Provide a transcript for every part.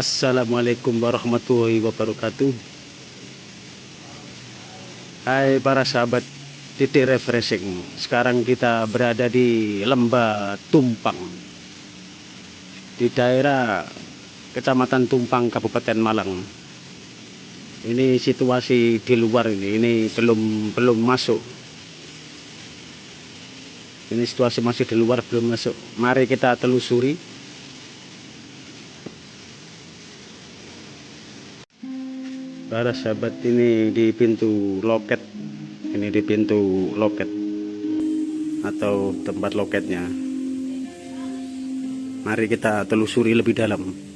Assalamualaikum warahmatullahi wabarakatuh. Hai para sahabat titik refreshing. Sekarang kita berada di Lembah Tumpang, di daerah Kecamatan Tumpang, Kabupaten Malang. Ini situasi di luar ini belum masuk. Ini situasi masih di luar, belum masuk. Mari kita telusuri. Para sahabat, ini di pintu loket. Ini di pintu loket atau tempat loketnya. Mari kita telusuri lebih dalam.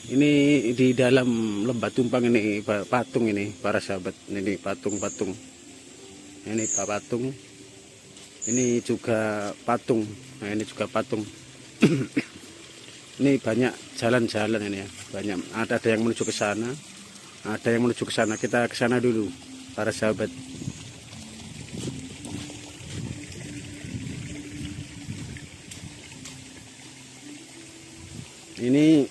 Ini di dalam Lembah Tumpang ini patung ini para sahabat. Ini patung-patung. Ini patung. Ini juga patung. Nah, ini juga patung. Ini banyak jalan-jalan ini ya. Banyak. Ada yang menuju ke sana. Ada yang menuju ke sana. Kita ke sana dulu para sahabat. Ini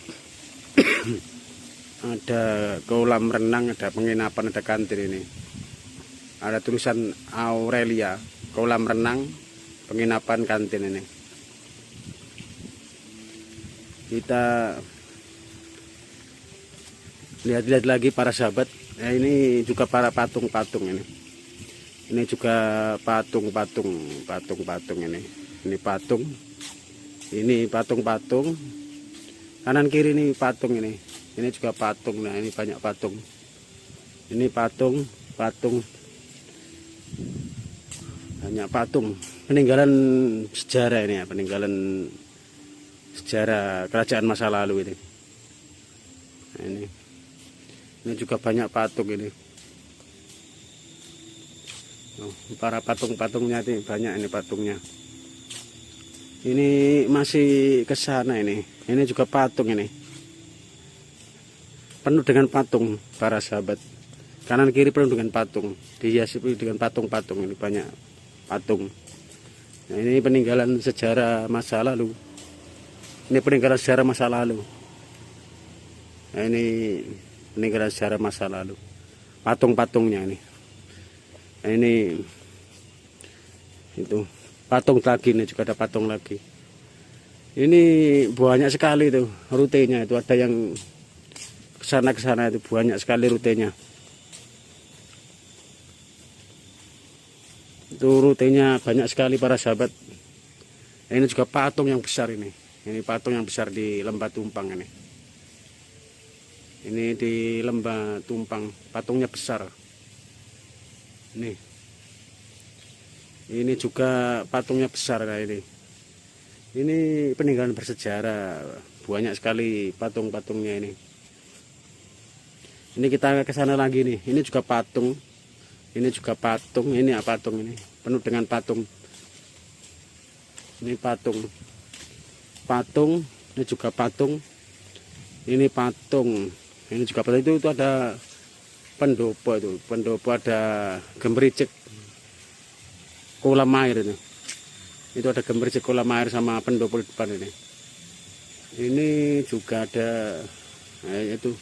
ada kolam renang, ada penginapan, ada kantin ini. Ada tulisan Aurelia, kolam renang, penginapan, kantin ini. Kita lihat-lihat lagi para sahabat. Nah, ini juga para patung-patung ini. Ini juga patung-patung ini. Ini patung. Ini patung-patung. Kanan kiri ini patung ini. Ini juga patung. Nah, ini banyak patung. Ini patung. Banyak patung. Peninggalan sejarah ini ya, peninggalan sejarah kerajaan masa lalu ini. Nah, ini juga banyak patung ini. Oh, para patung-patungnya ini banyak ini patungnya. Ini masih ke sana ini. Ini juga patung ini. Penuh dengan patung para sahabat. Kanan kiri penuh dengan patung. Dihiasi dengan patung-patung ini banyak patung. Nah, ini peninggalan sejarah masa lalu. Ini peninggalan sejarah masa lalu. Nah, ini peninggalan sejarah masa lalu. Patung-patungnya ini. Nah, ini itu patung lagi, ini juga ada patung lagi. Ini banyak sekali tuh rutenya, itu ada yang kesana itu banyak sekali rutenya. Itu rutenya banyak sekali para sahabat. Ini juga patung yang besar ini. Ini patung yang besar di Lembah Tumpang ini. Ini di Lembah Tumpang, patungnya besar. Ini juga patungnya besar kayak ini. Ini peninggalan bersejarah, banyak sekali patung-patungnya ini. Ini kita ke sana lagi nih. Ini juga patung. Ini juga patung. Ini apa patung ini? Penuh dengan patung. Ini patung. Patung. Ini juga patung. Ini patung. Ini juga patung. Itu ada pendopo itu. Pendopo ada gemericik kolam air ini. Itu ada gemericik kolam air sama pendopo di depan ini. Ini juga ada itu.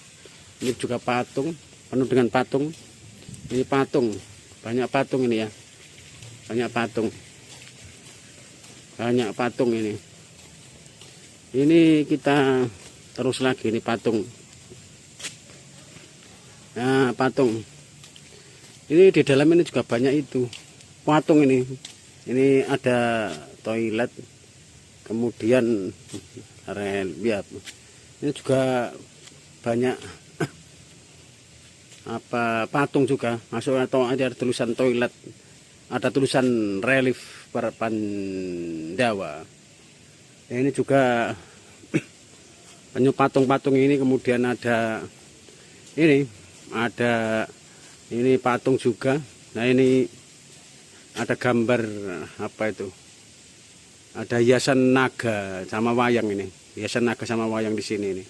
Ini juga patung, penuh dengan patung. Ini patung, banyak patung ini ya. Banyak patung. Banyak patung ini. Ini kita terus lagi ini patung. Nah, patung. Ini di dalam ini juga banyak itu. Patung ini. Ini ada toilet, kemudian rel biar. Ini juga banyak apa patung juga masuk, atau ada tulisan toilet, ada tulisan relief Pandawa. Ini juga banyak patung-patung ini, kemudian ada ini patung juga. Nah, ini ada gambar apa itu, ada hiasan naga sama wayang ini, hiasan naga sama wayang di sini ini.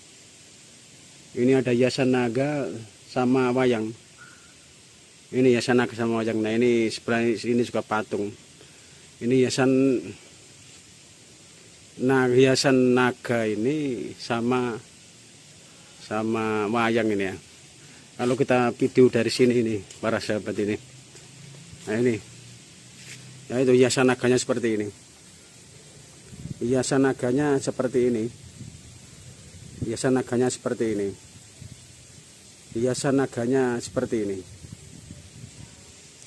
Ini ada hiasan naga sama wayang. Ini hiasan naga sama wayang. Nah ini sebelah ini juga patung. Ini hiasan naga ini sama wayang ini ya. Kalau kita video dari sini ini para sahabat ini. Nah ini. Ya itu hiasan naganya seperti ini. Hiasan naganya seperti ini. Hiasan naganya seperti ini. Hiasan naganya seperti ini.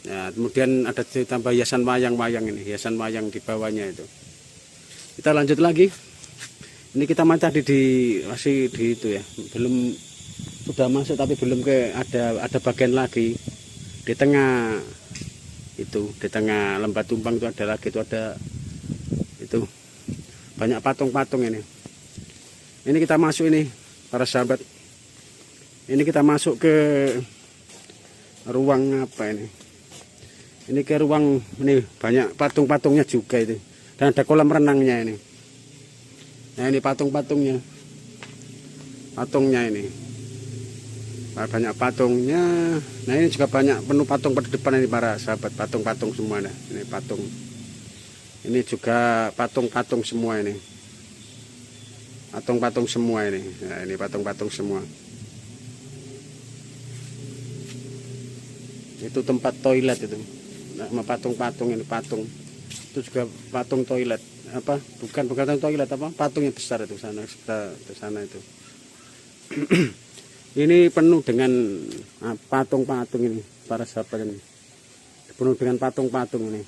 Ya, kemudian ada ditambah hiasan wayang-wayang ini, hiasan wayang di bawahnya itu. Kita lanjut lagi. Ini kita masih di itu ya. Belum, sudah masuk tapi belum ke ada bagian lagi di tengah itu, di tengah Lembah Tumpang itu ada lagi, itu ada itu banyak patung-patung ini. Ini kita masuk ini para sahabat. Ini kita masuk ke ruang apa ini? Ini ke ruang ini banyak patung-patungnya juga itu. Dan ada kolam renangnya ini. Nah ini patung-patungnya. Patungnya ini. Banyak patungnya. Nah ini juga banyak penuh patung pada depan ini para sahabat. Patung-patung semua nah. Ini patung. Ini juga patung-patung semua ini. Patung-patung semua ini. Nah ini patung-patung semua. Itu tempat toilet itu. Nah, patung-patung ini patung. Itu juga patung toilet. Apa? Bukan toilet apa? Patung yang besar itu sana itu. Ini penuh dengan patung-patung ini para sahabat ini. Penuh dengan patung-patung ini.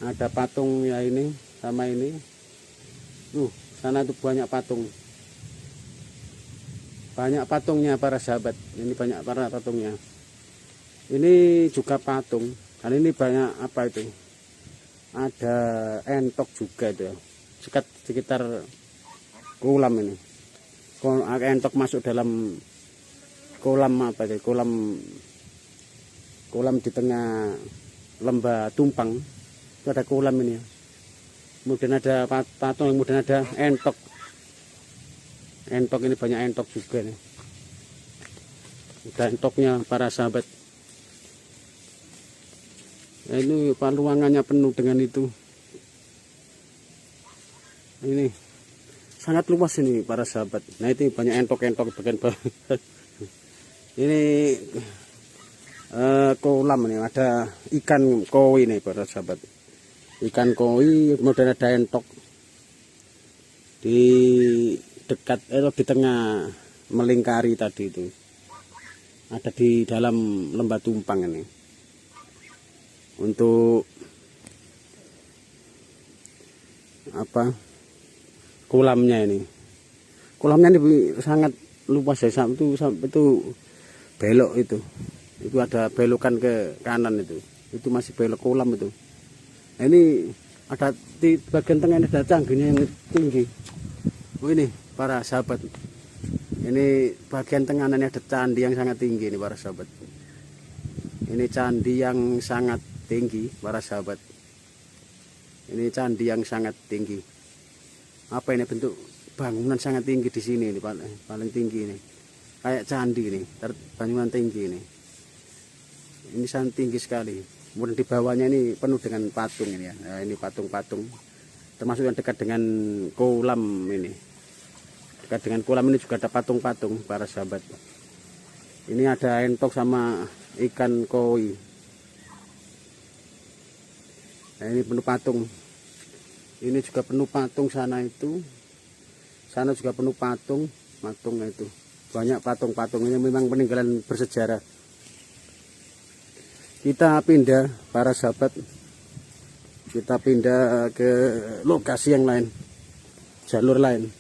Ada patung ya ini sama ini. Sana itu banyak patung. Banyak patungnya para sahabat. Ini banyak para patungnya. Ini juga patung. Dan ini banyak apa itu? Ada entok juga itu ya. Sekitar kolam ini. Entok masuk dalam kolam apa itu? Kolam di tengah Lembah Tumpang. Itu ada kolam ini ya. Kemudian ada patung, kemudian ada entok. Entok ini banyak entok juga nih. Ada entoknya para sahabat. Nah, ini ruangannya penuh dengan itu. Ini sangat luas ini para sahabat. Nah itu banyak entok-entok bagian bawah. Ini kolam ini ada ikan koi nih para sahabat. Ikan koi, kemudian ada entok di dekat di tengah melingkari tadi itu. Ada di dalam Lembah Tumpang ini. Untuk apa kolamnya ini sangat luas ya, sampai itu belok itu ada belokan ke kanan itu masih belok kolam itu. Nah, ini ada di bagian tengah ini ada canggihnya yang tinggi. Ini para sahabat, ini bagian tengah ini ada candi yang sangat tinggi ini para sahabat. Ini candi yang sangat tinggi para sahabat. Ini candi yang sangat tinggi. Apa ini bentuk bangunan sangat tinggi di sini ini paling tinggi ini. Kayak candi ini, bangunan tinggi ini. Ini sangat tinggi sekali. Kemudian di bawahnya ini penuh dengan patung ini ya. Nah, ini patung-patung. Termasuk yang dekat dengan kolam ini. Dekat dengan kolam ini juga ada patung-patung para sahabat. Ini ada entok sama ikan koi. Nah, ini penuh patung. Ini juga penuh patung sana itu. Sana juga penuh patungnya itu. Banyak patung-patung ini memang peninggalan bersejarah. Kita pindah para sahabat. Kita pindah ke lokasi yang lain. Jalur lain.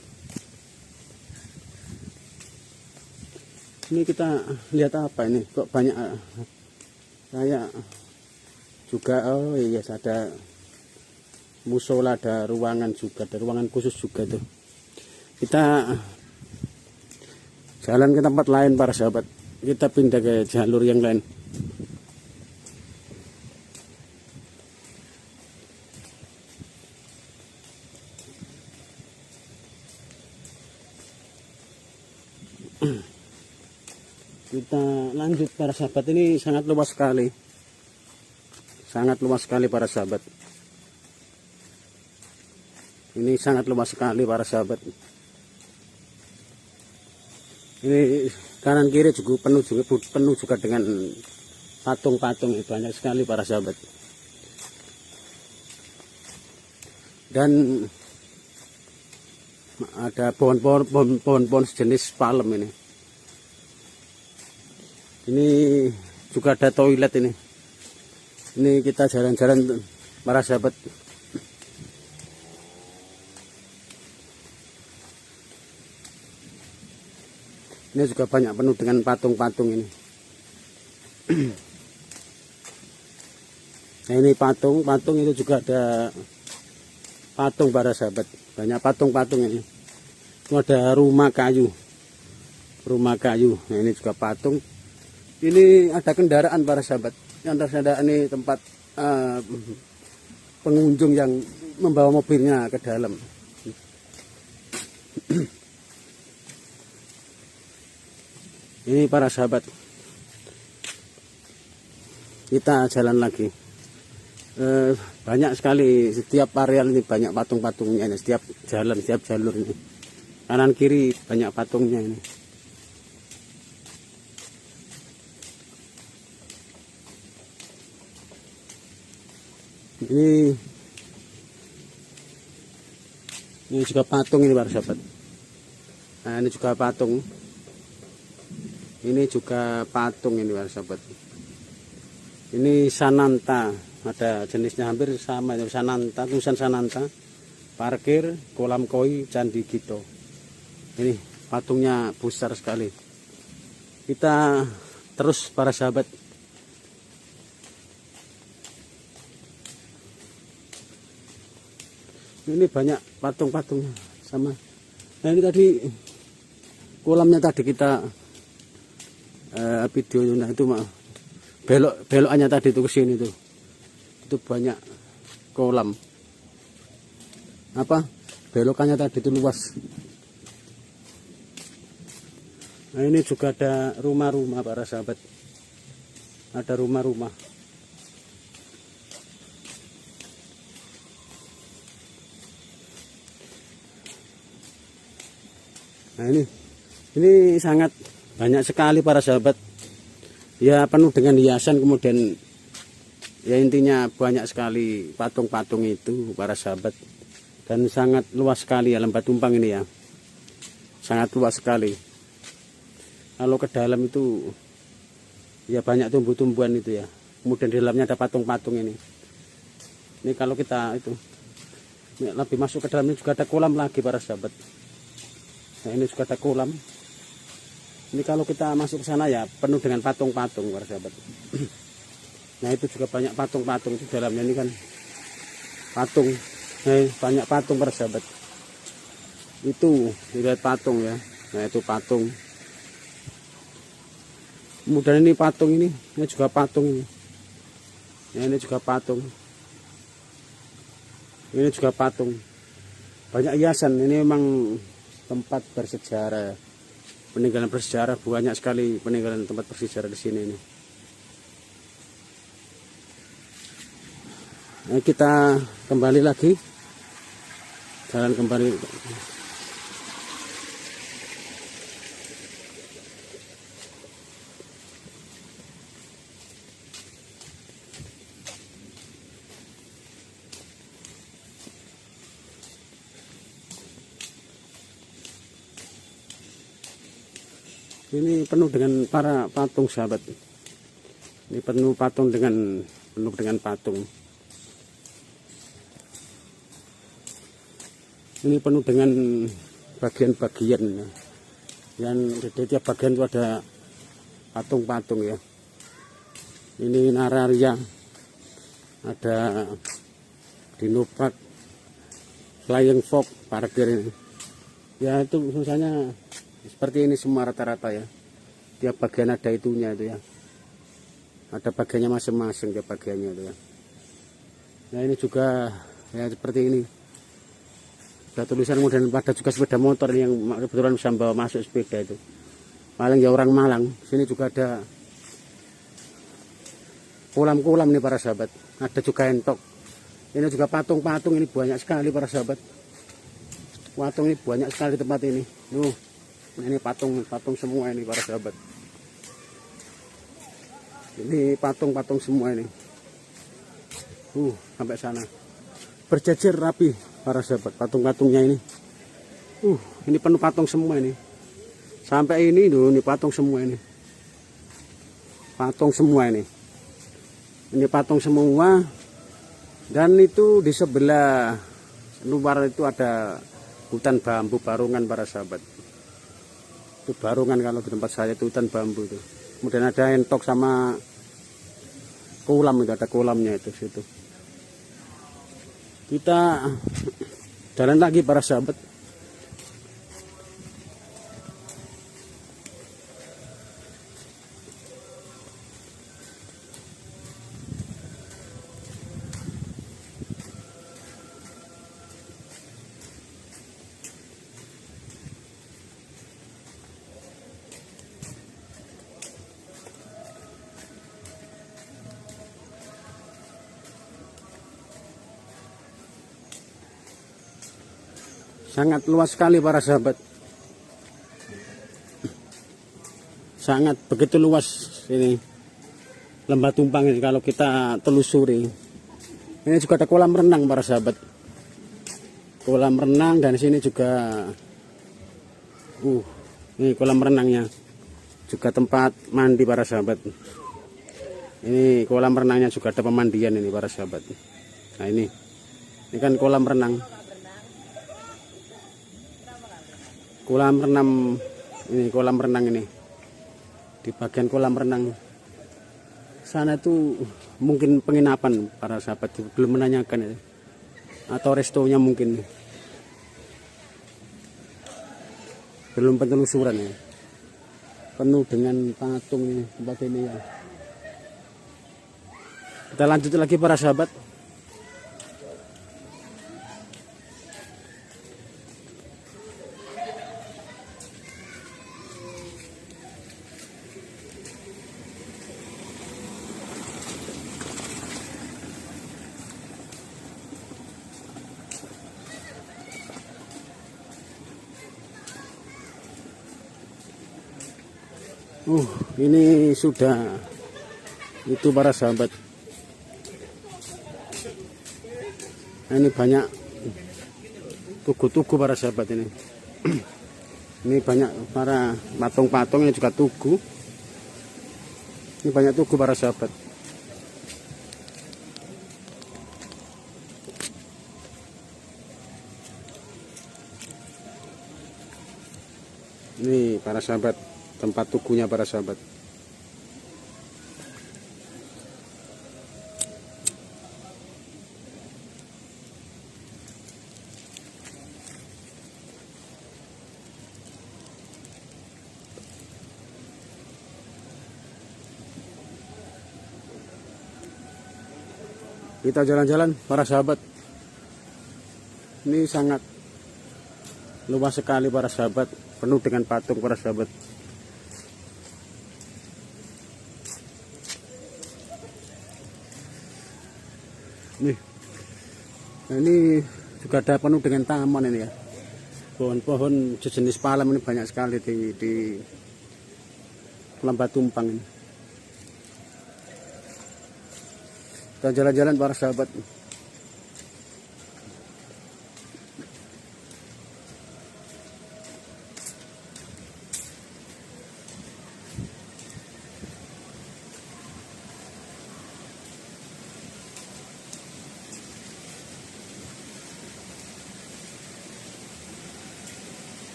Ini kita lihat apa ini? Kok banyak kayak juga, oh iya ada musola, ada ruangan juga, ada ruangan khusus juga tuh. Kita jalan ke tempat lain para sahabat. Kita pindah ke jalur yang lain. Kita lanjut para sahabat, ini sangat luas sekali. Sangat luas sekali para sahabat. Ini sangat luas sekali para sahabat. Ini kanan kiri juga penuh juga dengan patung-patung, banyak sekali para sahabat. Dan ada pohon-pohon sejenis palem ini. Ini juga ada toilet ini. Ini kita jalan-jalan para sahabat. Ini juga banyak penuh dengan patung-patung ini. Nah, ini patung itu juga ada patung para sahabat, banyak patung-patung ini. Itu ada rumah kayu. Nah, ini juga patung. Ini ada kendaraan para sahabat. Yang ada ini tempat pengunjung yang membawa mobilnya ke dalam. Ini para sahabat, kita jalan lagi. Banyak sekali, setiap area ini banyak patung-patungnya ini, setiap jalan, setiap jalur ini, kanan kiri banyak patungnya ini. Ini juga patung ini para sahabat. Nah, ini juga patung. Ini juga patung ini para sahabat. Ini Sananta, ada jenisnya hampir sama, Sananta, tulisan Sananta. Parkir kolam koi Candi Gito. Ini patungnya besar sekali. Kita terus para sahabat. Ini banyak patung-patungnya sama. Nah, ini tadi kolamnya tadi kita videonya itu mah belokannya tadi itu ke sini tuh. Itu banyak kolam. Apa? Belokannya tadi itu luas. Nah, ini juga ada rumah-rumah para sahabat. Ada rumah-rumah. Nah, ini sangat banyak sekali para sahabat. Ya, penuh dengan hiasan, kemudian ya intinya banyak sekali patung-patung itu para sahabat. Dan sangat luas sekali ya Lembah Tumpang ini ya. Sangat luas sekali. Kalau ke dalam itu ya banyak tumbuh-tumbuhan itu ya. Kemudian di dalamnya ada patung-patung ini. Ini kalau kita itu lebih masuk ke dalam ini juga ada kolam lagi para sahabat. Nah, ini juga ada kolam. Ini kalau kita masuk ke sana ya penuh dengan patung-patung para sahabat. Nah, itu juga banyak patung-patung di dalamnya ini kan. Patung. Nah, banyak patung para sahabat. Itu dilihat patung ya. Nah, itu patung. Kemudian ini patung ini juga patung ini. Nah, ini juga patung. Ini juga patung. Banyak hiasan. Ini memang tempat bersejarah, peninggalan bersejarah, banyak sekali peninggalan tempat bersejarah di sini ini. Nah, kita kembali lagi, jalan kembali. Ini penuh dengan para patung sahabat. Ini penuh dengan patung. Ini penuh dengan bagian-bagian. Yang di tiap bagian itu ada patung-patung ya. Ini Nararia, ada Dinopark, Flying Fox, parkir ini. Ya itu misalnya seperti ini semua rata-rata ya. Tiap bagian ada itunya itu ya. Ada bagiannya masing-masing tiap bagiannya itu ya. Nah, ini juga ya seperti ini. Ada tulisan, kemudian ada juga sepeda motor yang kebetulan bisa bawa masuk sepeda itu. paling ya orang Malang. Sini juga ada kolam-kolam nih para sahabat, ada juga entok. Ini juga patung-patung, ini banyak sekali para sahabat. Patung ini banyak sekali tempat ini. Ini patung semua ini para sahabat. Ini patung-patung semua ini. Sampai sana. Berjejer rapi para sahabat, patung-patungnya ini. Ini penuh patung semua ini. Sampai ini ini patung semua ini. Patung semua ini. Ini patung semua. Dan itu di sebelah luar itu ada hutan bambu Barungan para sahabat. Itu Barungan, kalau di tempat saya itu hutan bambu itu. Kemudian ada entok sama kolam, itu ada kolamnya itu situ. Kita jalan lagi para sahabat. Sangat luas sekali para sahabat. Sangat begitu luas ini Lembah Tumpang ini kalau kita telusuri. Ini juga ada kolam renang para sahabat. Kolam renang, dan sini juga ini kolam renangnya. Juga tempat mandi para sahabat. Ini kolam renangnya juga ada pemandian ini para sahabat. Nah ini kan kolam renang. Kolam renang ini, kolam renang ini. Di bagian kolam renang sana itu mungkin penginapan para sahabat, belum menanyakan ya. Atau restonya mungkin. Belum penelusuran ya. Penuh dengan patung ini, tempat ini ya. Kita lanjut lagi para sahabat. Ini sudah itu para sahabat. Nah, ini banyak tugu-tugu para sahabat ini. Ini banyak para patung-patung yang juga tugu. Ini banyak tugu para sahabat. Ini para sahabat, tempat tugunya para sahabat. Kita jalan-jalan para sahabat. Ini sangat luas sekali para sahabat, penuh dengan patung para sahabat. Nih, nah ini juga ada penuh dengan taman ini ya. Pohon-pohon sejenis palem ini banyak sekali di Lembah Tumpang ini. Kita jalan-jalan para sahabat.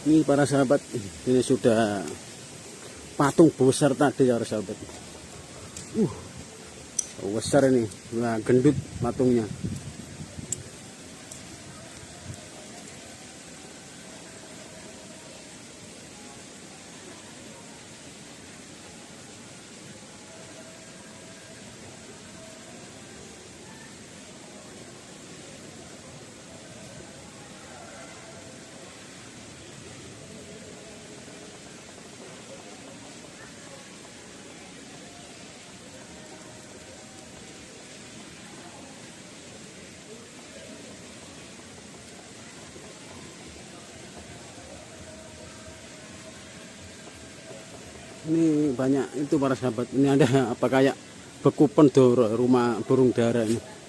Ini para sahabat, ini sudah patung besar tadi ya sahabat. Besar ini. Nah, gendut patungnya. Ini banyak itu para sahabat. Ini ada apa kayak beku pendor rumah burung dara ini.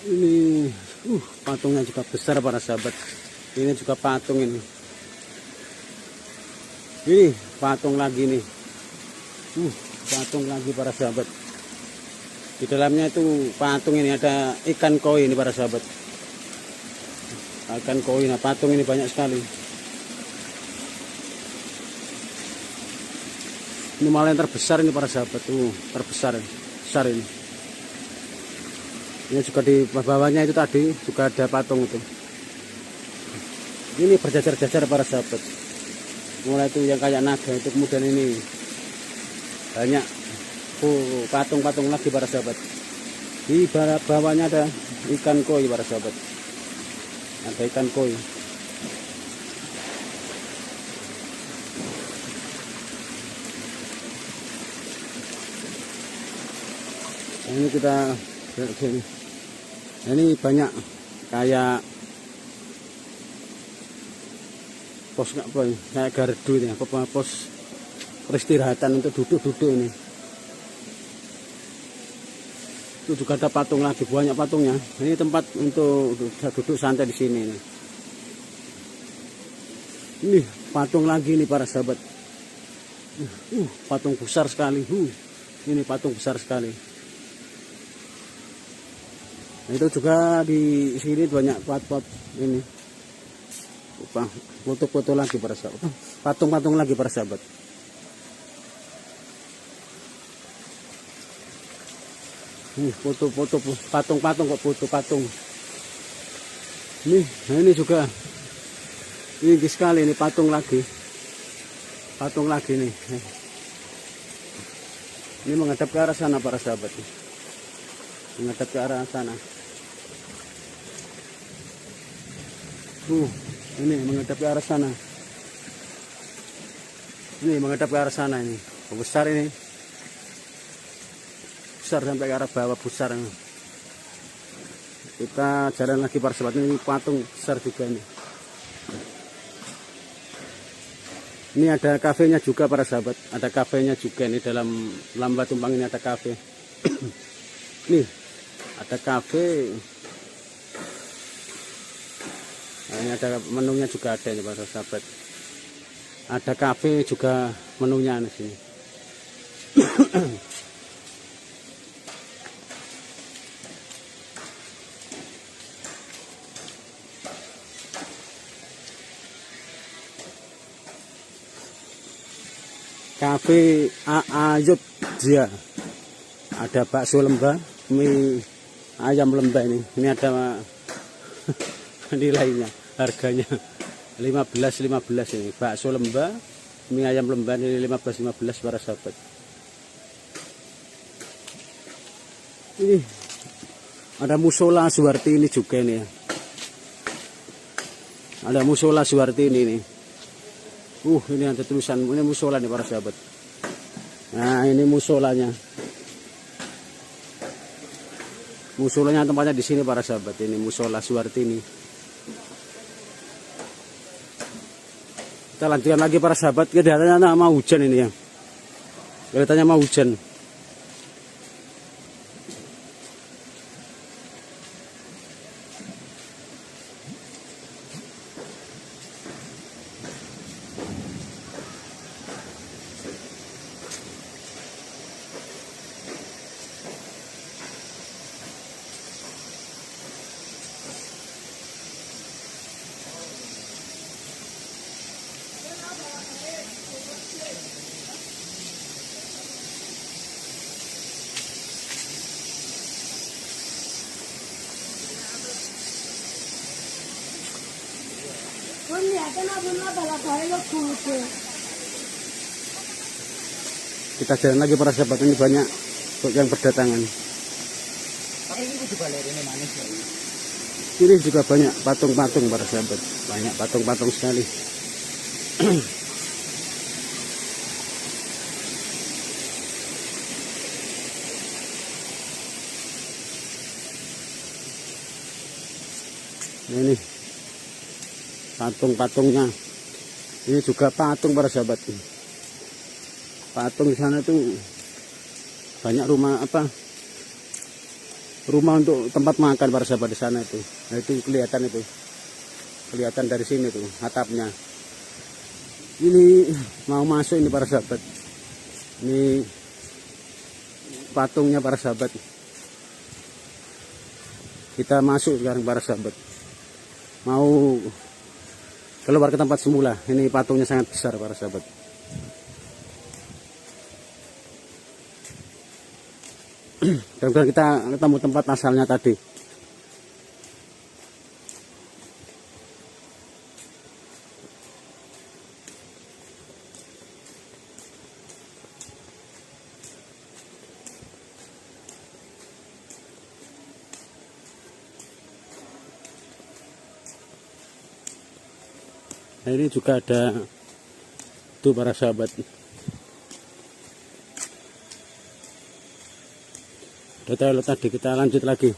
Ini patungnya juga besar para sahabat. Ini juga patung ini. Ini patung lagi nih. Patung lagi para sahabat. Di dalamnya itu patung ini ada ikan koi ini para sahabat. Ikan koi. Nah, patung ini banyak sekali. Ini malah yang terbesar ini para sahabat. Terbesar, besar ini. Ini juga di bawahnya itu tadi juga ada patung itu. Ini berjajar-jajar para sahabat. Mulai itu yang kayak naga itu, kemudian ini banyak patung-patung lagi para sahabat. Di bawahnya ada ikan koi para sahabat. Ada ikan koi. Ini kita ini banyak kayak pos apa ini, kayak gardu ini, pos peristirahatan untuk duduk-duduk ini. Itu juga ada patung lagi, banyak patungnya. Ini tempat untuk duduk santai di sini. Ini patung lagi nih para sahabat. Patung besar sekali. Ini patung besar sekali. Nah, itu juga di sini banyak pot-pot ini. Foto-foto lagi para sahabat. Patung-patung lagi para sahabat. Foto-foto patung-patung kok, foto patung. Ini juga tinggi sekali ini patung lagi. Patung lagi nih. Ini menghadap ke arah sana para sahabat. Menghadap ke arah sana. Ini menghadap ke arah sana. Ini menghadap ke arah sana ini. Besar ini. Besar sampai ke arah bawah, besar ini. Kita jalan lagi para sahabat. Ini patung besar juga ini. Ini ada kafenya juga para sahabat. Ada kafenya juga ini dalam Lamba Tumpang ini ada kafe. Nih, ada kafe. Nah, ini ada menunya juga ada ini para sahabat. Ada kafe juga menunya di sini. Kafe Ayodhya. Ada bakso lembah, mie ayam lembah ini. Ini ada nilainya, harganya 15 ini. Bakso lembah, mie ayam lembah ini 15 para sahabat. Ini ada musola Suwarti ini juga ini ya. Ada musola Suwarti ini nih. Ini ada tulisan, ini musola nih para sahabat. Nah, ini musolanya. Musolanya tempatnya di sini para sahabat. Ini musola Suwarti ini. Kita lanjutkan lagi para sahabat. Kelihatannya mau hujan ini ya. Kelihatannya mau hujan. Kita jalan lagi para sahabat, ini banyak yang berdatangan. Ini juga banyak patung-patung para sahabat, banyak patung-patung sekali. Ini patung-patungnya, ini juga patung para sahabat. Patung di sana tuh banyak rumah rumah untuk tempat makan para sahabat di sana itu. Nah, itu kelihatan dari sini tuh atapnya. Ini mau masuk ini para sahabat, ini patungnya para sahabat. Kita masuk sekarang para sahabat, mau keluar ke tempat semula. Ini patungnya sangat besar para sahabat. Dan kita ketemu tempat asalnya tadi. Nah, ini juga ada tuh para sahabat. Udah tadi, kita lanjut lagi.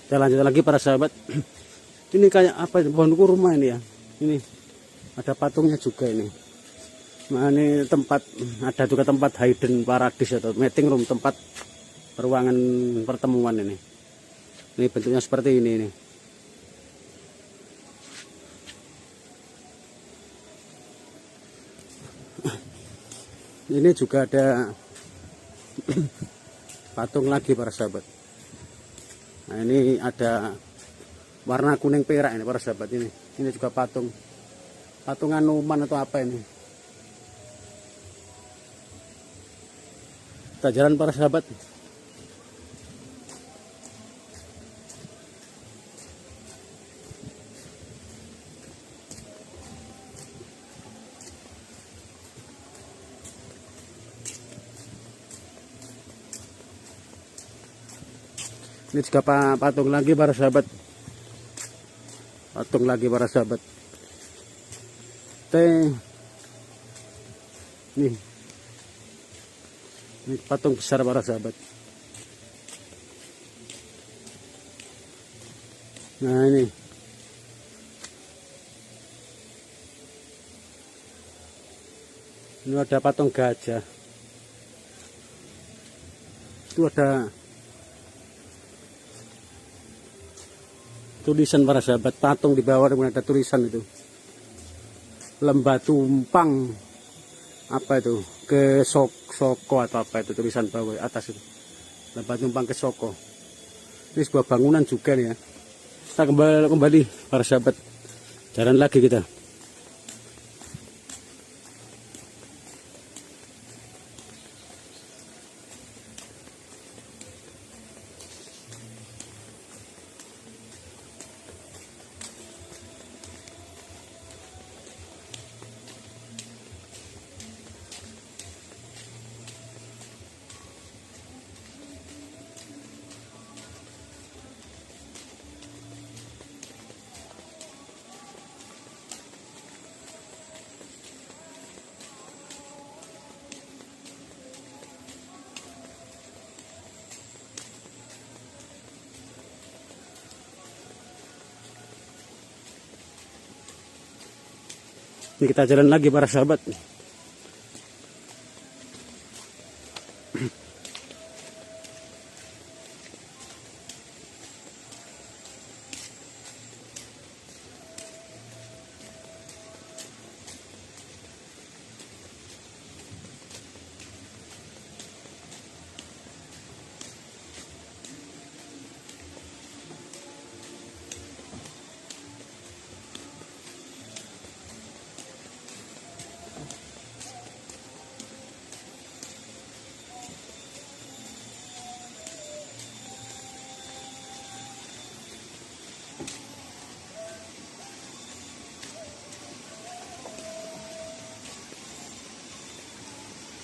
Kita lanjut lagi para sahabat. Ini kayak apa, pohon kurma ini ya. Ini ada patungnya juga ini. Nah, ini tempat, ada juga tempat hidden paradise atau meeting room, tempat ruangan pertemuan ini. Ini bentuknya seperti ini nih. Ini juga ada patung lagi para sahabat. Nah, ini ada warna kuning perak ini para sahabat ini. Ini juga patung Hanuman atau apa ini. Kita jalan para sahabat. Ini juga patung lagi para sahabat. Patung lagi para sahabat. Nih. Ini patung besar para sahabat. Nah, ini. Ini ada patung gajah. Itu ada tulisan para sahabat, patung di bawah ada tulisan itu. Lembah Tumpang apa itu? Ke Soko atau apa itu, tulisan bawah atas itu. Lembah Tumpang ke Soko. Ini sebuah bangunan juga nih ya. Kita kembali para sahabat. Jalan lagi kita. Ini kita jalan lagi para sahabat.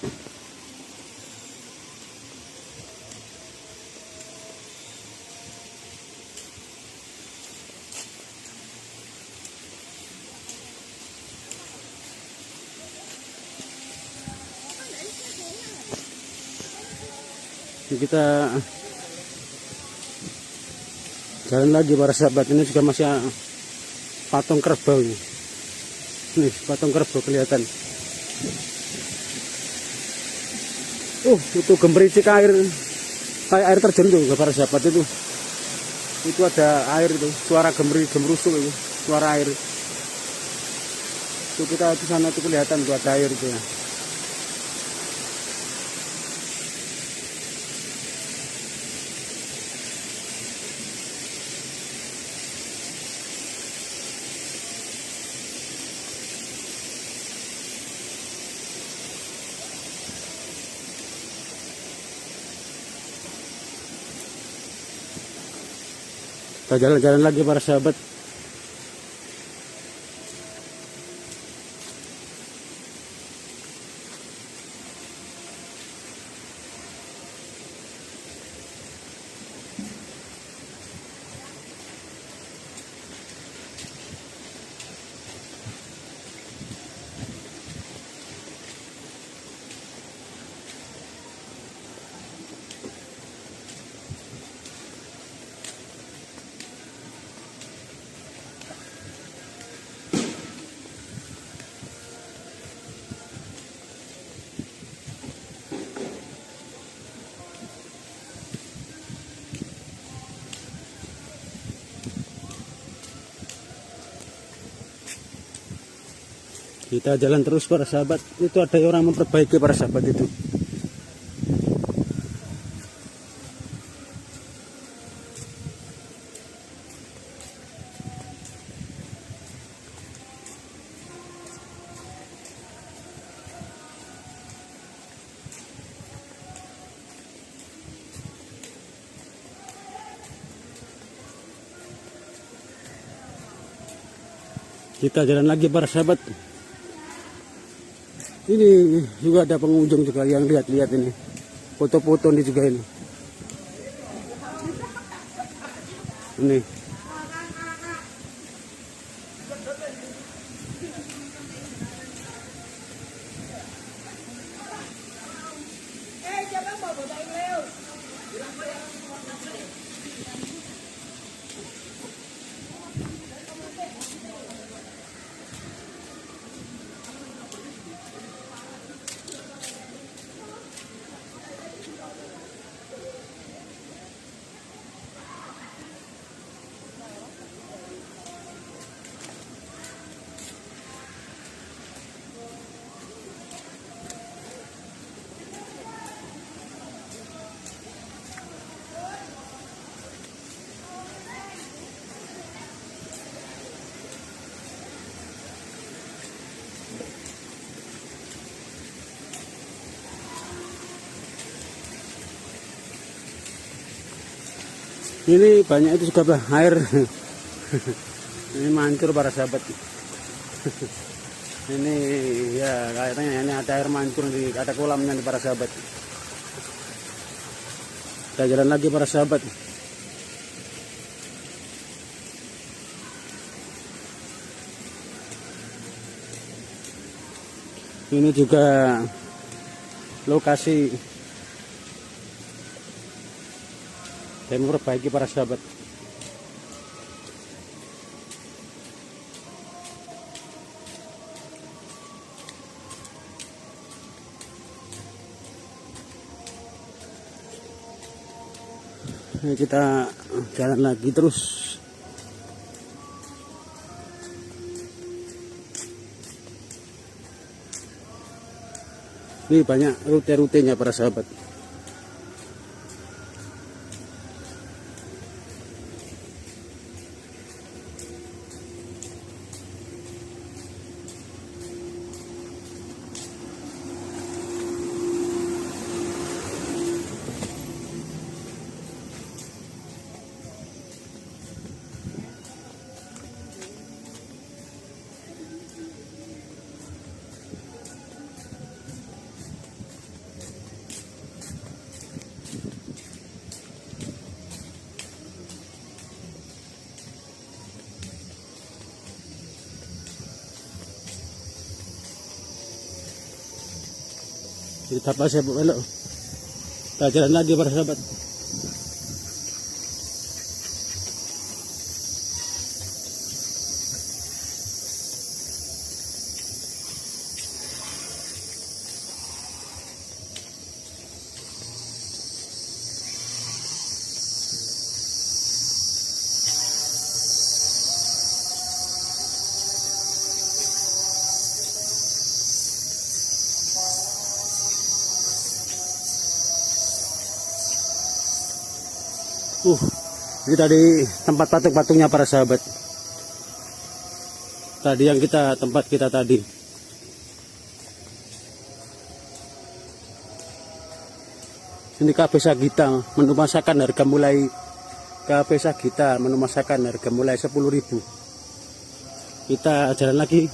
Ini kita jalan lagi para sahabat. Ini juga masih patung kerbau ini. Nih patung kerbau kelihatan. Itu gemericik air, kayak air terjun tuh para sahabat itu. Itu ada air itu, suara gemerusuk itu, suara air. Itu kita di sana tuh kelihatan tuh ada air itu ya. Kita jalan-jalan lagi para sahabat. Kita jalan terus para sahabat. Itu ada orang memperbaiki para sahabat itu. Kita jalan lagi para sahabat. Ini juga ada pengunjung juga yang lihat-lihat ini. Foto-foto ini juga ini. Ini. Ini banyak itu juga air. Ini mancur para sahabat. Ini ya kayaknya ini ada air mancur di ada kolamnya nih para sahabat. Kita jalan lagi para sahabat. Ini juga lokasi dan memperbaiki para sahabat. Ini kita jalan lagi terus. Ini banyak rute-rutenya para sahabat. Kita pas ya belok. Kita jalan lagi para sahabat. Ini tadi tempat patung-patungnya para sahabat. Tadi yang tempat kita tadi. Ini Cafe Sagita menu masakan harga mulai Cafe Sagita menu masakan harga mulai 10.000. Kita jalan lagi.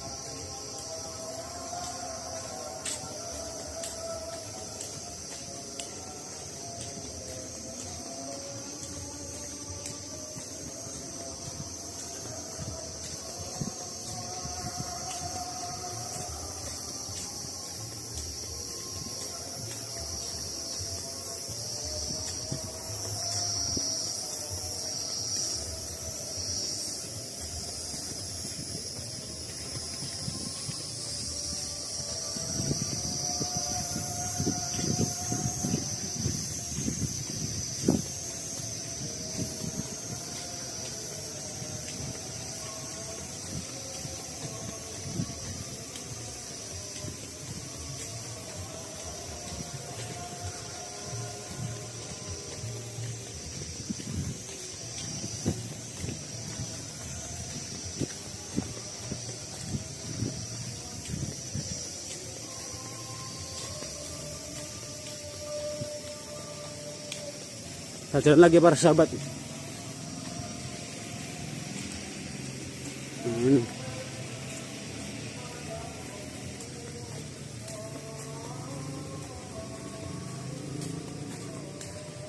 Kita jalan lagi para sahabat.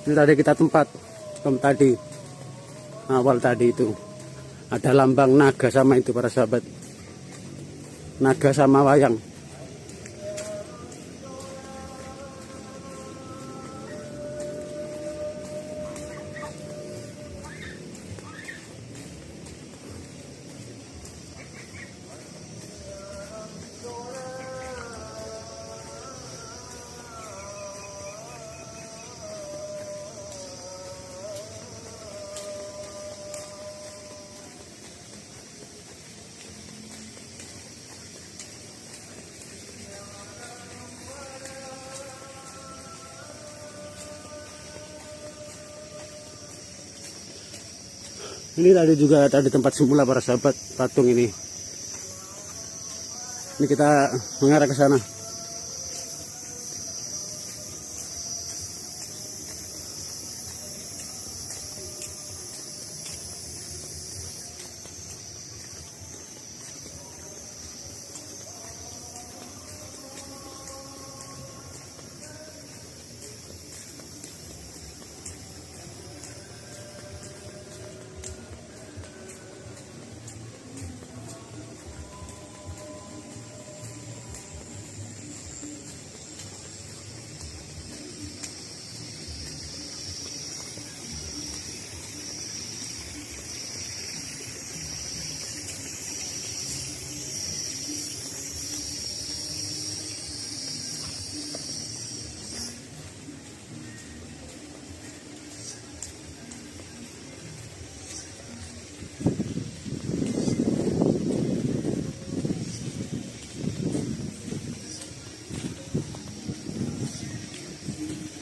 Ini tadi kita tempat tadi awal tadi itu ada lambang naga sama itu para sahabat, naga sama wayang. Ini tadi juga tadi tempat semula para sahabat patung ini. Ini kita mengarah ke sana.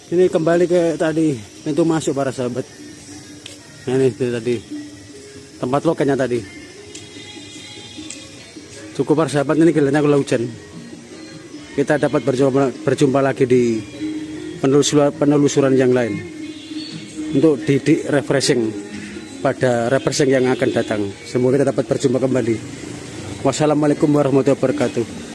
Ini kembali ke tadi pintu masuk para sahabat. Ini tadi tempat lokalnya tadi. Cukup para sahabat, ini kelihatannya kalau hujan. Kita dapat berjumpa lagi di penelusuran yang lain untuk refreshing pada refreshing yang akan datang. Semoga kita dapat berjumpa kembali. Wassalamualaikum warahmatullahi wabarakatuh.